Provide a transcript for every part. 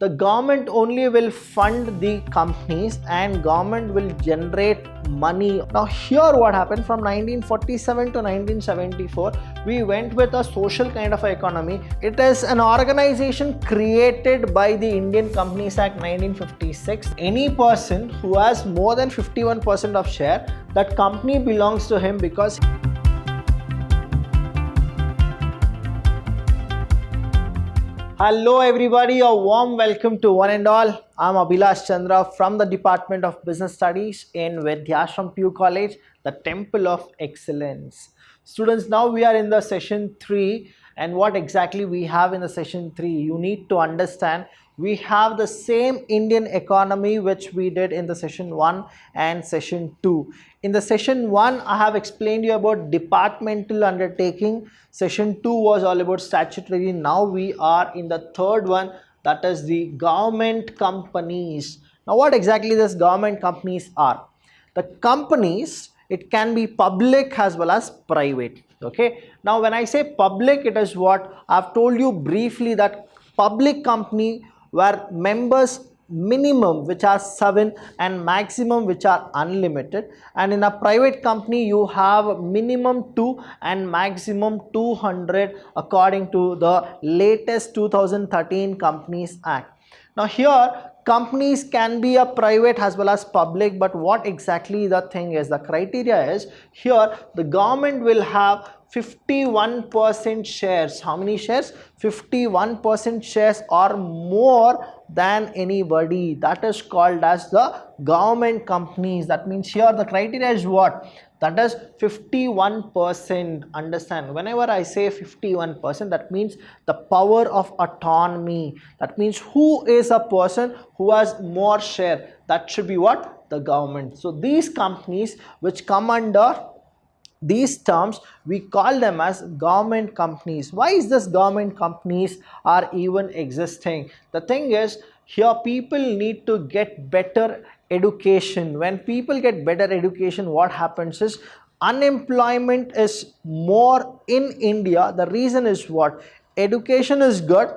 the government only will fund the companies and government will generate money. Now here what happened from 1947 to 1974, we went with a social kind of economy. It is an organization created by the Indian Companies Act 1956. Any person who has more than 51% of share, that company belongs to him because hello everybody, a warm welcome to one and all. I'm Abhilash Chandra from the Department of Business Studies in Vidyashram PU College, the Temple of Excellence. Students, now we are in the session 3, and what exactly we have in the session 3, you need to understand. We have the same Indian economy which we did in the session 1 and session 2. In the session 1, I have explained you about departmental undertaking. Session 2 was all about statutory. Now we are in the third one, that is the government companies. Now what exactly these government companies are? The companies, it can be public as well as private. Okay. Now when I say public, it is what I've told you briefly, that public company where members minimum which are 7 and maximum which are unlimited, and in a private company you have minimum 2 and maximum 200 according to the latest 2013 Companies Act. Now here companies can be a private as well as public, but what exactly the thing is, the criteria is, here the government will have 51% shares. How many shares? 51% shares or more than anybody. That is called as the government companies. That means here the criteria is what? That is 51%. Understand, whenever I say 51%, that means the power of autonomy. That means who is a person who has more share? That should be what? The government. So these companies which come under these terms, we call them as government companies. Why is this government companies are even existing? The thing is, here people need to get better education. When people get better education, what happens is unemployment is more in India. The reason is what? Education is good,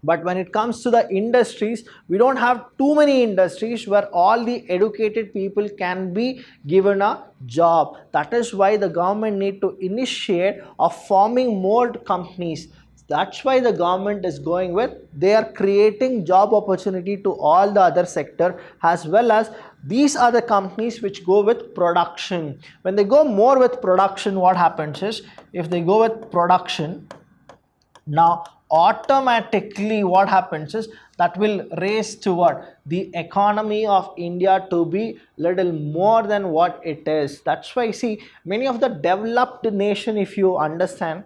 but when it comes to the industries, we don't have too many industries where all the educated people can be given a job. That is why the government need to initiate of forming more companies. That's why the government is going with, they are creating job opportunity to all the other sector, as well as these are the companies which go with production. When they go more with production, what happens is, if they go with production, now automatically what happens is that will raise toward the economy of India to be little more than what it is. That's why see many of the developed nation, if you understand,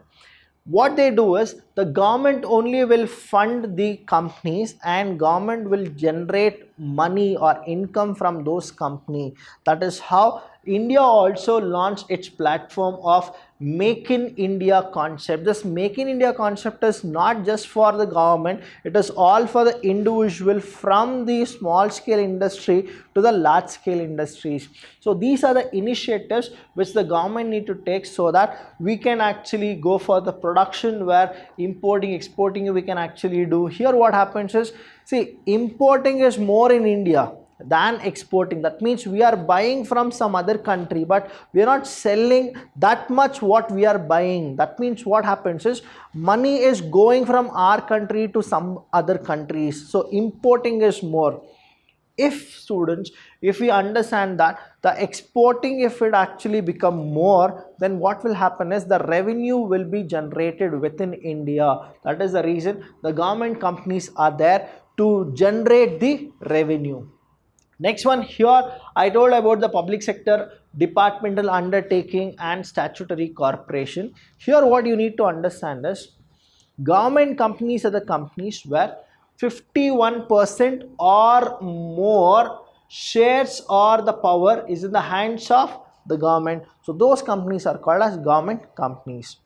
what they do is the government only will fund the companies and government will generate money or income from those companies. That is how India also launched its platform of Make in India concept. This Make in India concept is not just for the government, it is all for the individual, from the small scale industry to the large scale industries. So these are the initiatives which the government need to take so that we can actually go for the production, where importing, exporting we can actually do. Here what happens is, see, importing is more in India than exporting. That means we are buying from some other country, but we are not selling that much what we are buying. That means what happens is money is going from our country to some other countries. So importing is more. If students, if we understand that the exporting, if it actually become more, then what will happen is the revenue will be generated within India. That is the reason the government companies are there to generate the revenue. Next one, here I told about the public sector, departmental undertaking and statutory corporation. Here what you need to understand is government companies are the companies where 51% or more shares or the power is in the hands of the government. So those companies are called as government companies.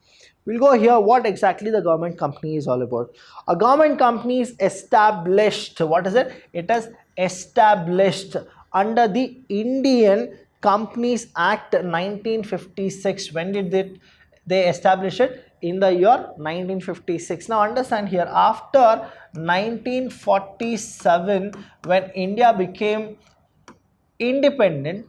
We'll go here what exactly the government company is all about. A government company is established. What is it? It is established under the Indian Companies Act 1956. When did they establish it? in the year 1956. Now understand here, after 1947, when India became independent,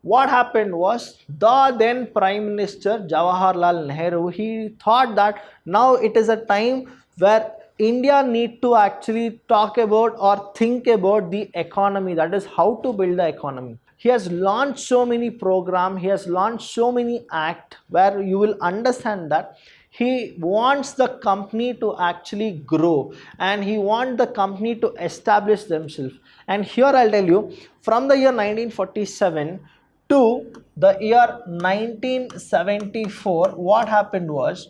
what happened was the then Prime Minister Jawaharlal Nehru, he thought that now it is a time where India need to actually talk about or think about the economy, that is how to build the economy. He has launched so many programs, he has launched so many acts where you will understand that he wants the company to actually grow and he wants the company to establish themselves. And here I'll tell you, from the year 1947 to the year 1974, what happened was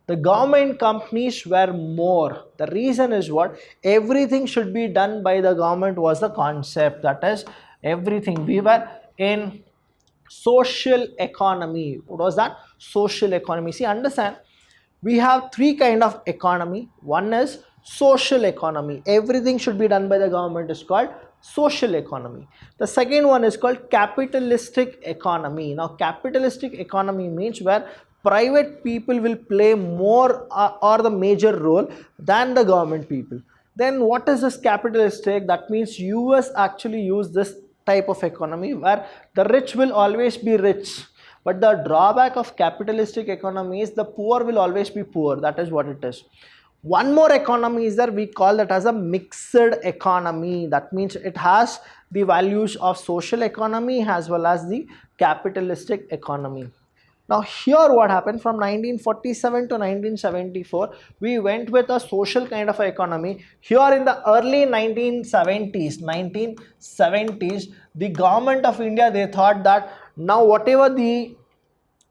the government companies were more. The reason is what? Everything should be done by the government was the concept. That is, everything. We were in social economy. What was that? Social economy. See, understand, we have three kind of economy. One is social economy. Everything should be done by the government is called social economy. The second one is called capitalistic economy. Now capitalistic economy means where private people will play more or the major role than the government people. Then what is this capitalistic? That means US actually use this type of economy where the rich will always be rich, but the drawback of capitalistic economy is the poor will always be poor. That is what it is. One more economy is there, we call that as a mixed economy. That means it has the values of social economy as well as the capitalistic economy. Now here what happened, from 1947 to 1974, we went with a social kind of economy. Here in the early 1970s, the government of India, they thought that now whatever the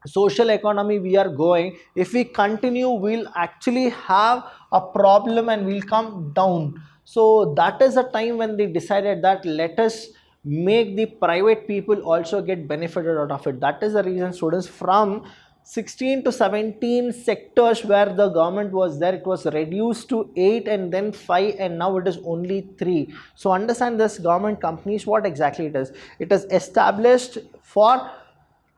social economy we are going, if we continue, we'll actually have a problem and we'll come down. So that is the time when they decided that let us make the private people also get benefited out of it. That is the reason, students, from 16 to 17 sectors where the government was there, it was reduced to 8 and then 5 and now it is only 3. So understand, this government companies, what exactly it is. It is established for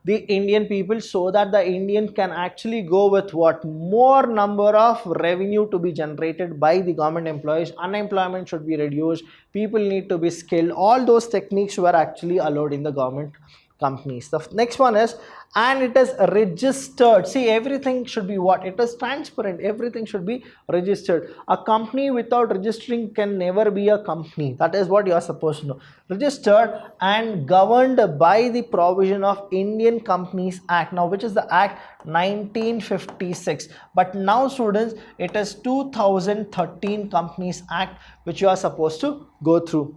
the Indian people so that the Indian can actually go with what? More number of revenue to be generated by the government employees. Unemployment should be reduced. People need to be skilled. All those techniques were actually allowed in the government companies. The next one is, and it is registered. See, everything should be what? It is transparent. Everything should be registered. A company without registering can never be a company. That is what you are supposed to know. Registered and governed by the provision of Indian Companies Act. Now, which is the Act? 1956. But now, students, it is 2013 Companies Act which you are supposed to go through.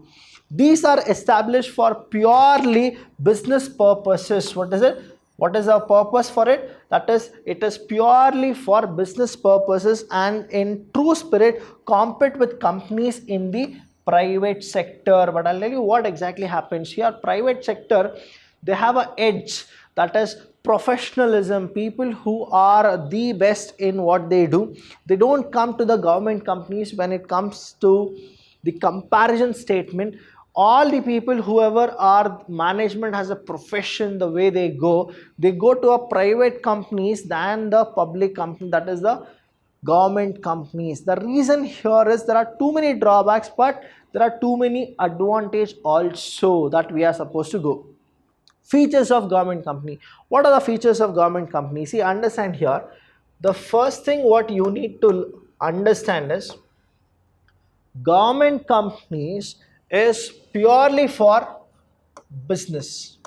These are established for purely business purposes. What is it? What is the purpose for it? That is, it is purely for business purposes and in true spirit compete with companies in the private sector. But I'll tell you what exactly happens here. Private sector, they have an edge, that is professionalism. People who are the best in what they do, they don't come to the government companies when it comes to the comparison statement. All the people, whoever are management has a profession, the way they go to a private companies than the public company, that is the government companies. The reason here is there are too many drawbacks, but there are too many advantages also that we are supposed to go. Features of government company. What are the features of government company? See, understand here, the first thing what you need to understand is government companies is purely for business.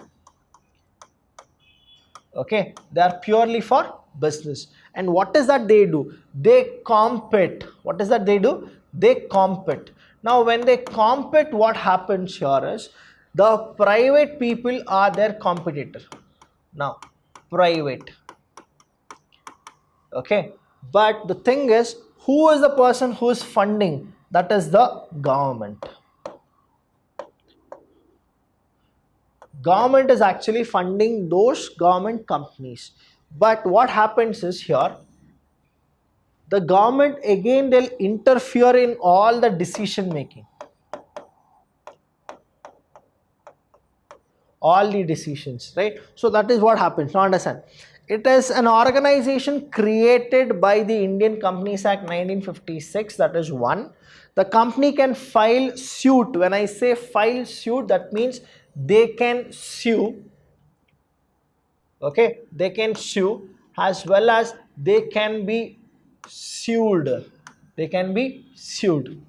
Okay, they are purely for business. And what is that they do? They compete. What is that they do? They compete. Now when they compete, what happens here is the private people are their competitor. Now private, okay, but the thing is, who is the person who is funding? That is the government. Government is actually funding those government companies. But what happens is here, the government again, they'll interfere in all the decision making, all the decisions, right? So that is what happens. Now understand, It is an organization created by the Indian Companies Act 1956, that is one. The company can file suit. When I say file suit, that means they can sue, okay, they can sue, as well as they can be sued. They can be sued.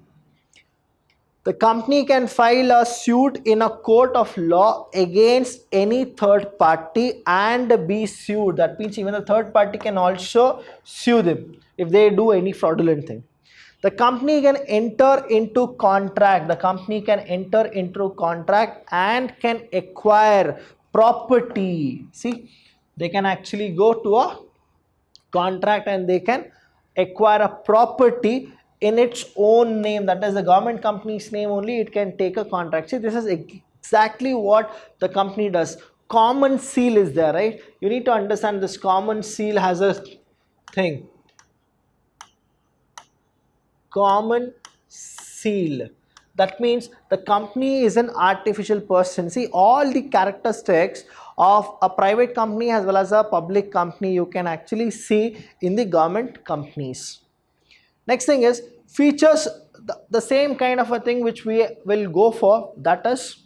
The company can file a suit in a court of law against any third party and be sued. That means even the third party can also sue them if they do any fraudulent thing. The company can enter into contract. The company can enter into contract and can acquire property. See, they can actually go to a contract and they can acquire a property in its own name, that is the government company's name only. It can take a contract. See, this is exactly what the company does. Common seal is there, right? You need to understand this. Common seal has a thing, common seal. That means the company is an artificial person. See, all the characteristics of a private company as well as a public company you can actually see in the government companies. Next thing is features, the same kind of a thing which we will go for, that is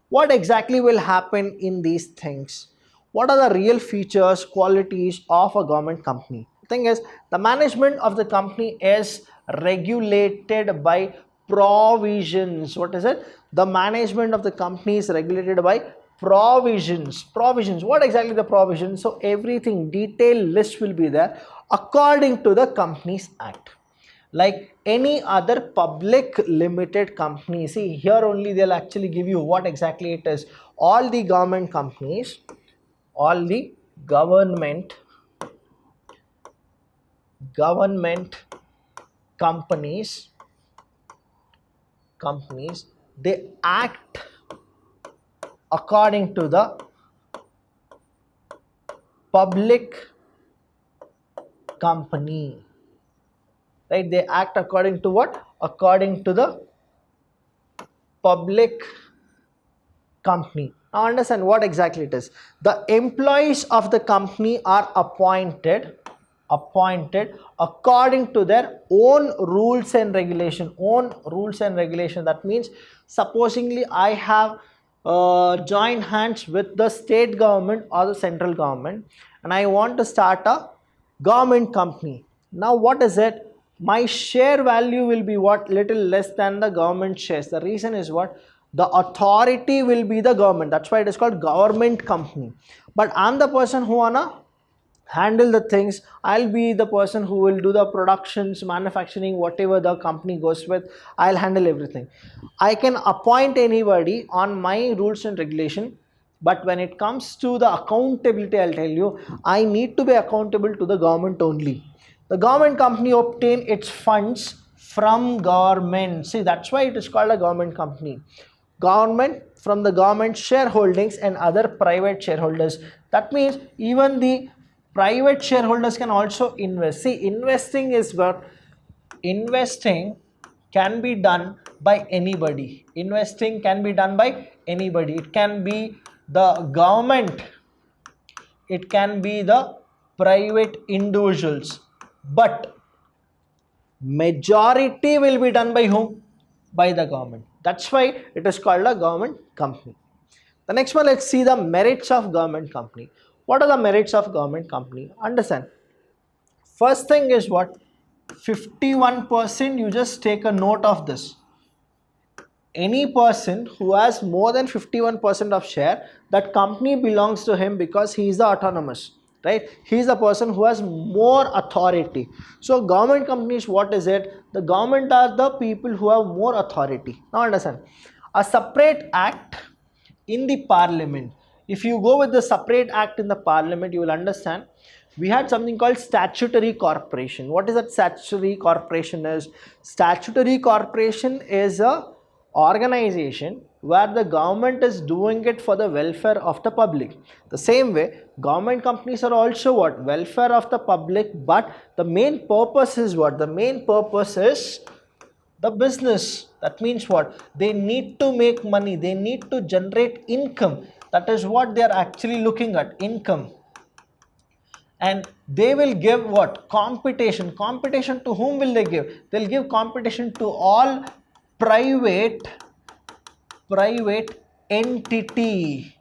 what exactly will happen in these things. What are the real features, qualities of a government company? The thing is, the management of the company is regulated by provisions. What is it? The management of the company is regulated by provisions. Provisions. What exactly the provisions? So everything, detailed list will be there according to the Companies Act. Like any other public limited company, see here only they'll actually give you what exactly it is. All the government companies, all the government companies, they act according to the public company, right? They act according to what? According to the public company. Now understand what exactly it is. The employees of the company are appointed according to their own rules and regulation. That means supposingly I have joined hands with the state government or the central government and I want to start a government company. Now what is it? My share value will be what? Little less than the government shares. The reason is what? The authority will be the government. That's why it is called government company. But I'm the person who wanna handle the things. I'll be the person who will do the productions, manufacturing, whatever the company goes with. I'll handle everything. I can appoint anybody on my rules and regulation. But when it comes to the accountability, I'll tell you, I need to be accountable to the government only. The government company obtain its funds from government. See, that's why it is called a government company. Government, from the government shareholdings and other private shareholders. That means even the private shareholders can also invest. See, investing is what? Investing can be done by anybody. Investing can be done by anybody. It can be the government, it can be the private individuals, but majority will be done by whom? By the government. That's why it is called a government company. The next one, let's see the merits of government company. What are the merits of government company? Understand. First thing is what? 51%, you just take a note of this. Any person who has more than 51% of share, that company belongs to him because he is the autonomous, right? He is the person who has more authority. So government companies, what is it? The government are the people who have more authority. Now understand, a separate act in the parliament. If you go with the separate act in the parliament, you will understand we had something called statutory corporation. What is that statutory corporation is? Statutory corporation is a organization where the government is doing it for the welfare of the public. The same way, government companies are also what? Welfare of the public, but the main purpose is what? The main purpose is the business. That means what? They need to make money, they need to generate income. That is what they are actually looking at, income. and they will give what? Competition. Competition to whom will they give? They'll give competition to all private entity.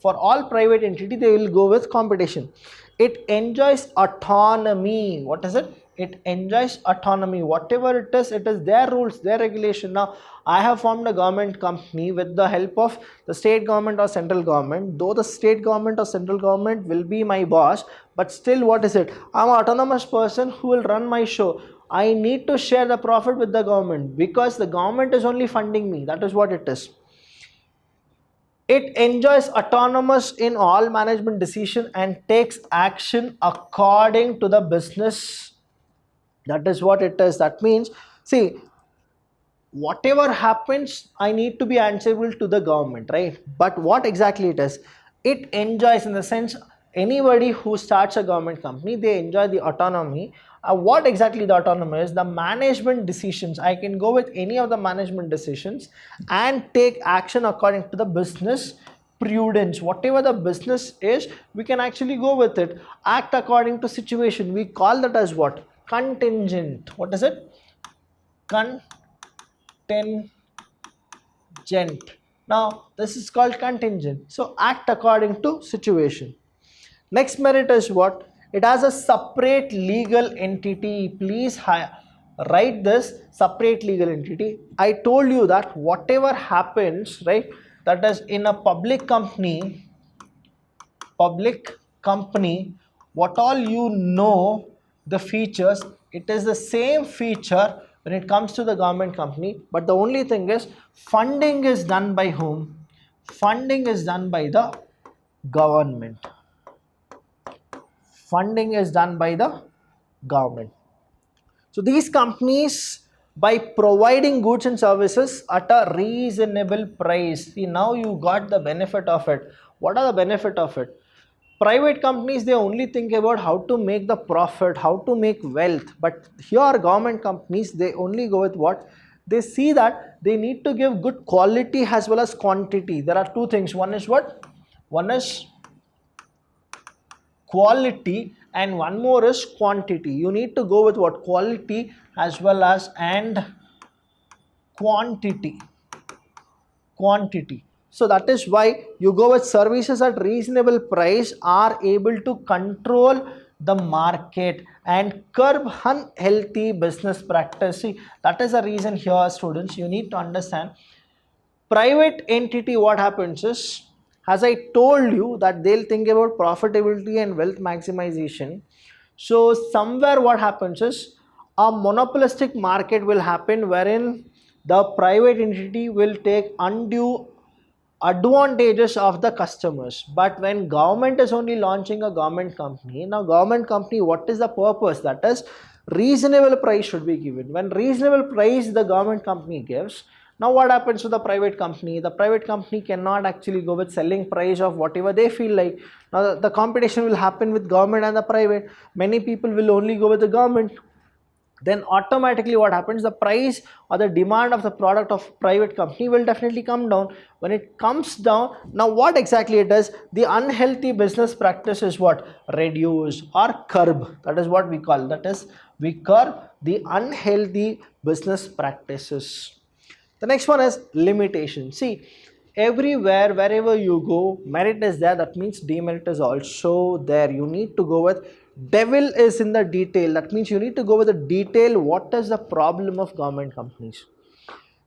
For all private entity, they will go with competition. It enjoys autonomy. What is it? It enjoys autonomy. Whatever it is their rules, their regulation. Now, I have formed a government company with the help of the state government or central government. Though the state government or central government will be my boss, but still, what is it? I'm an autonomous person who will run my show. I need to share the profit with the government because the government is only funding me. That is what it is. It enjoys autonomous in all management decision and takes action according to the business. That is what it is. That means, see, whatever happens, I need to be answerable to the government, right? But what exactly it is? It enjoys, in the sense, anybody who starts a government company, they enjoy the autonomy. What exactly the autonomy is? The management decisions. I can go with any of the management decisions and take action according to the business prudence. Whatever the business is, we can actually go with it. Act according to situation. We call that as what? Contingent. What is it? Contingent. Now, this is called contingent. So, act according to situation. Next merit is what? It has a separate legal entity. Please write this, separate legal entity. I told you that whatever happens, right, that is in a public company, what all you know, the features, it is the same feature when it comes to the government company, but the only thing is funding is done by whom? Funding is done by the government. Funding is done by the government. So these companies, by providing goods and services at a reasonable price, see, now you got the benefit of it. What are the benefit of it? Private companies, they only think about how to make the profit, how to make wealth. But here government companies, they only go with what? They see that they need to give good quality as well as quantity. There are two things. One is what? One is quality and one more is quantity. You need to go with what? Quality as well as and quantity. So that is why you go with services at reasonable price, are able to control the market and curb unhealthy business practice. See, that is the reason here, students, you need to understand. Private entity, what happens is, as I told you, that they'll think about profitability and wealth maximization. So somewhere what happens is a monopolistic market will happen wherein the private entity will take undue advantages of the customers. But when government is only launching a government company, now government company, what is the purpose? That is, reasonable price should be given. When reasonable price the government company gives, now what happens to the private company? The private company cannot actually go with selling price of whatever they feel like. Now the competition will happen with government and the private. Many people will only go with the government. Then automatically what happens? The price or the demand of the product of private company will definitely come down. When it comes down, now what exactly it does? The unhealthy business practice is what? Reduce or curb. That is what we call. That is, we curb the unhealthy business practices. The next one is limitation. See, everywhere, wherever you go, merit is there. That means demerit is also there. You need to go with devil is in the detail. That means you need to go with the detail. What is the problem of government companies?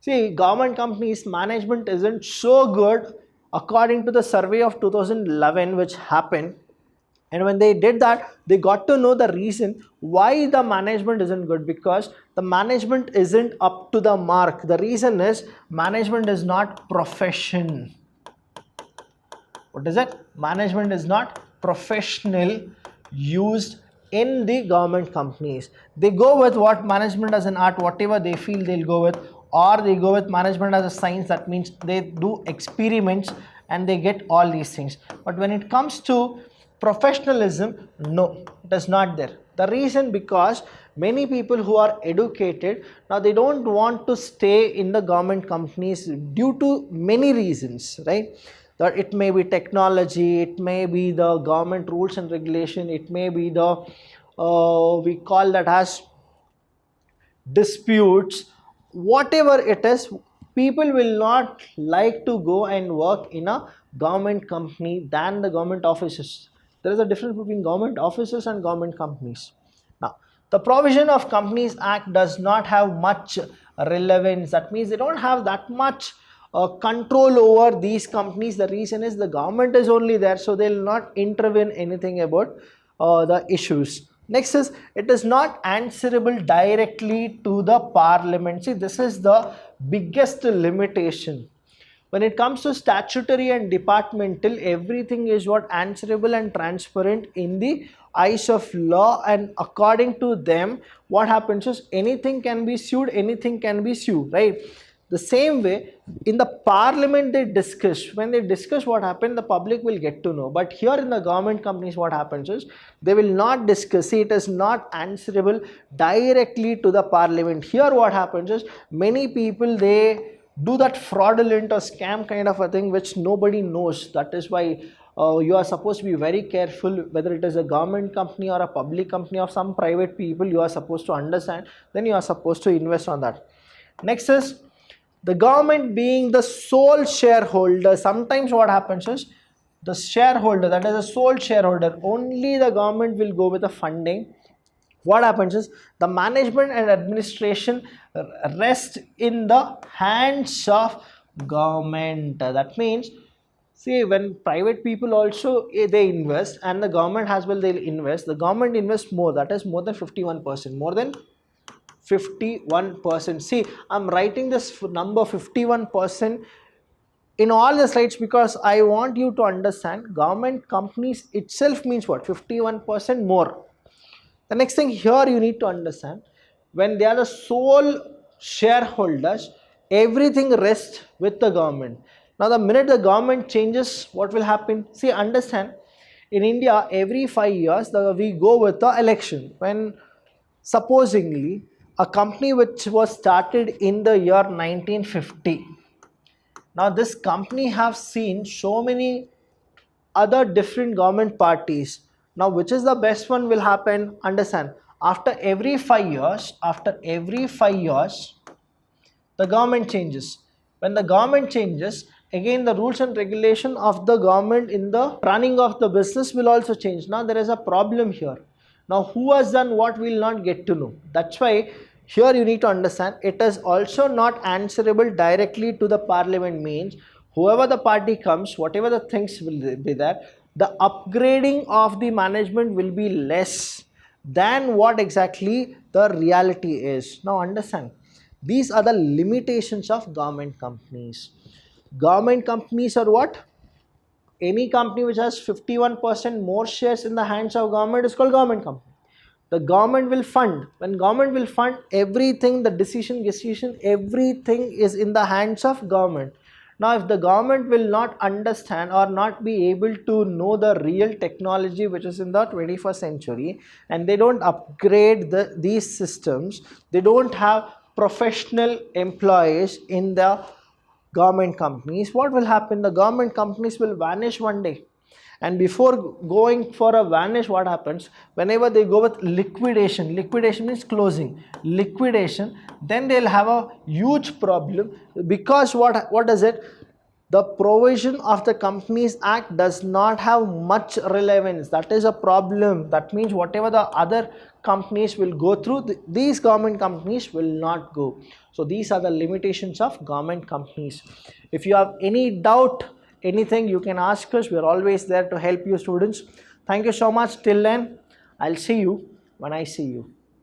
See, government companies management isn't so good according to the survey of 2011 which happened. And when they did that, they got to know the reason why the management isn't good, because the management isn't up to the mark. The reason is management is not profession. What is it? Management is not professional used in the government companies. They go with what? Management as an art, whatever they feel they'll go with, or they go with management as a science. That means they do experiments and they get all these things. But when it comes to professionalism, no, it is not there. The reason, because many people who are educated, now they don't want to stay in the government companies due to many reasons, right? that it may be technology, it may be the government rules and regulation, it may be the we call that as disputes, whatever it is, people will not like to go and work in a government company than the government offices. There is a difference between government offices and government companies. Now, the provision of Companies Act does not have much relevance. That means they don't have that much control over these companies. The reason is the government is only there, so they will not intervene anything about the issues. Next is, it is not answerable directly to the parliament. See, this is the biggest limitation. When it comes to statutory and departmental, everything is what answerable and transparent in the eyes of law, and according to them, what happens is anything can be sued, anything can be sued, right? The same way, in the parliament they discuss. When they discuss what happened, the public will get to know. But here in the government companies, what happens is they will not discuss. See, it is not answerable directly to the parliament. Here what happens is many people, they do that fraudulent or scam kind of a thing which nobody knows. That is why you are supposed to be very careful whether it is a government company or a public company or some private people. You are supposed to understand, then you are supposed to invest on that. Next is the government being the sole shareholder. Sometimes what happens is the shareholder, that is a sole shareholder, only the government will go with the funding. What happens is the management and administration rest in the hands of government. That means, see, when private people also they invest and the government as well, they'll invest. The government invests more, that is more than 51%, more than 51%. See, I'm writing this number 51% in all the slides because I want you to understand government companies itself means what? 51% more. The next thing here you need to understand, when they are the sole shareholders, everything rests with the government. Now the minute the government changes, what will happen? See, understand, in India every 5 years we go with the election. When supposingly a company which was started in the year 1950, now this company have seen so many other different government parties. Now which is the best one will happen? Understand, after every 5 years, the government changes. When the government changes, again the rules and regulation of the government in the running of the business will also change. Now there is a problem here. Now who has done what we will not get to know. That's why here you need to understand, it is also not answerable directly to the parliament. Means whoever the party comes, whatever the things will be there, the upgrading of the management will be less than what exactly the reality is. Now understand, these are the limitations of government companies. Government companies are what? Any company which has 51% more shares in the hands of government is called government company. The government will fund. When government will fund, everything, the decision, everything is in the hands of government. Now if the government will not understand or not be able to know the real technology which is in the 21st century, and they don't upgrade these systems, they don't have professional employees in the government companies, what will happen? The government companies will vanish one day. And before going for a vanish, what happens? Whenever they go with liquidation means closing, then they'll have a huge problem, because what does it? The provision of the Companies Act does not have much relevance. That is a problem. That means whatever the other companies will go through, these government companies will not go. So these are the limitations of government companies. If you have any doubt, anything, you can ask us. We are always there to help you students. Thank you so much. Till then, I'll see you when I see you.